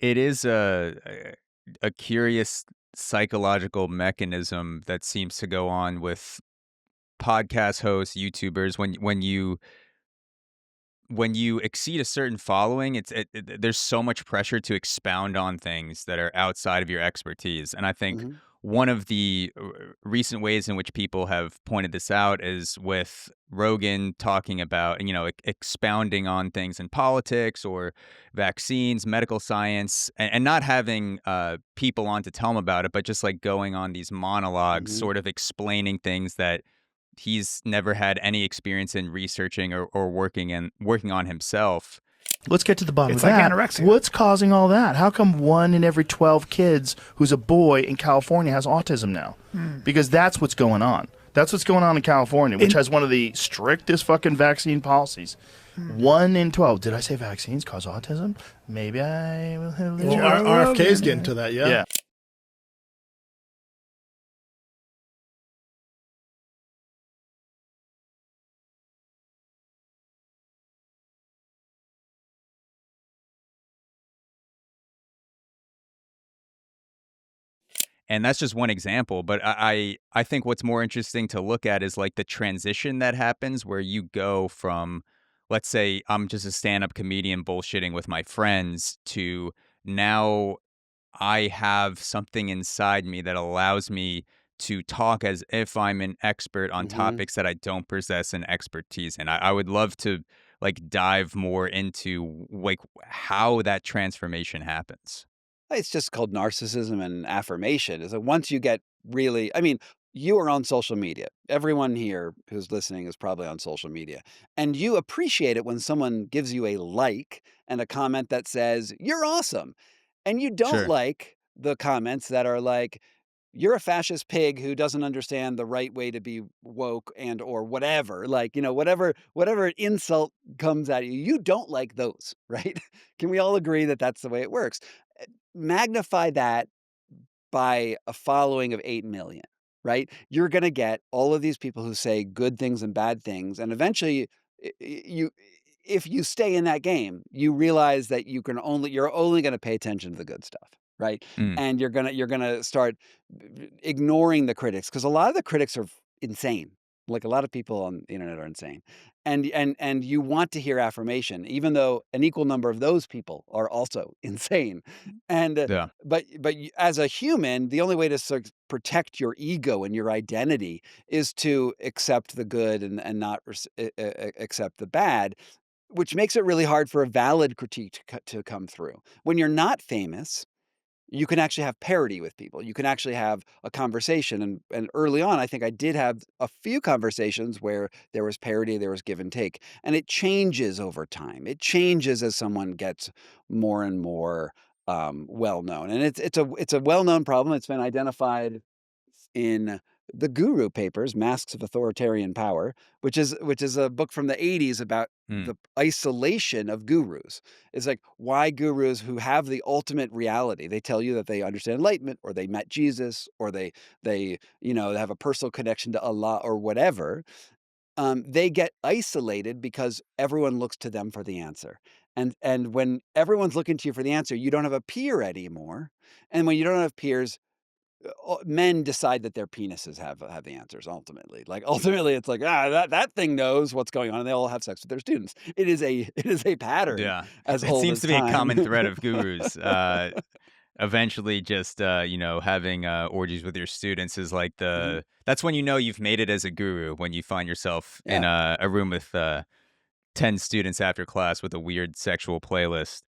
It is a curious psychological mechanism that seems to go on with podcast hosts, YouTubers. When you exceed a certain following, there's so much pressure to expound on things that are outside of your expertise. And I think Mhm. one of the recent ways in which people have pointed this out is with Rogan talking about, expounding on things in politics or vaccines, medical science, and not having people on to tell him about it, but just like going on these monologues, Mhm. sort of explaining things that he's never had any experience in researching or working on himself. Let's get to the bottom It's of like that. anorexia. What's causing all that? How come 1 in every 12 kids who's a boy in California has autism now? Because that's what's going on. That's what's going on in California, which has one of the strictest fucking vaccine policies. 1 in 12. Did I say vaccines cause autism? Maybe I will have Well, RFK's getting to that, yeah. And that's just one example, but I think what's more interesting to look at is like the transition that happens where you go from, let's say I'm just a stand-up comedian bullshitting with my friends to now I have something inside me that allows me to talk as if I'm an expert on Mhm. topics that I don't possess an expertise in. I would love to like dive more into like how that transformation happens. It's just called narcissism and affirmation. Is that once you get really, I mean, you are on social media. Everyone here who's listening is probably on social media. And you appreciate it when someone gives you a like and a comment that says, "You're awesome." And you don't Sure. like the comments that are like, "You're a fascist pig who doesn't understand the right way to be woke," and or whatever, like, whatever insult comes at you, you don't like those, right? Can we all agree that that's the way it works? Magnify that by a following of 8 million, right? You're gonna get all of these people who say good things and bad things, and eventually, you if you stay in that game, you realize that you're only gonna pay attention to the good stuff, right? Mm. And you're gonna start ignoring the critics because a lot of the critics are insane. Like, a lot of people on the internet are insane. And you want to hear affirmation, even though an equal number of those people are also insane. And, Yeah. but y as a human, the only way to sort of protect your ego and your identity is to accept the good and not accept the bad, which makes it really hard for a valid critique to come through. When you're not famous, you can actually have parity with people. You can actually have a conversation, and early on, I think I did have a few conversations where there was parity, there was give and take, and it changes over time. It changes as someone gets more and more, well known, and it's a well-known problem. It's been identified in the Guru Papers, Masks of Authoritarian Power, which is a book from the '80s about Mm. the isolation of gurus. It's like, why gurus who have the ultimate reality, they tell you that they understand enlightenment or they met Jesus or they have a personal connection to Allah or whatever, they get isolated because everyone looks to them for the answer. And when everyone's looking to you for the answer, you don't have a peer anymore. And when you don't have peers, men decide that their penises have the answers ultimately. Like, ultimately, it's like, that thing knows what's going on, and they all have sex with their students. It is a pattern Yeah. as It old seems as to be a time. common thread of gurus. Eventually just, having, orgies with your students is like Mhm. that's when you know you've made it as a guru, when you find yourself in Yeah. a room with, 10 students after class with a weird sexual playlist.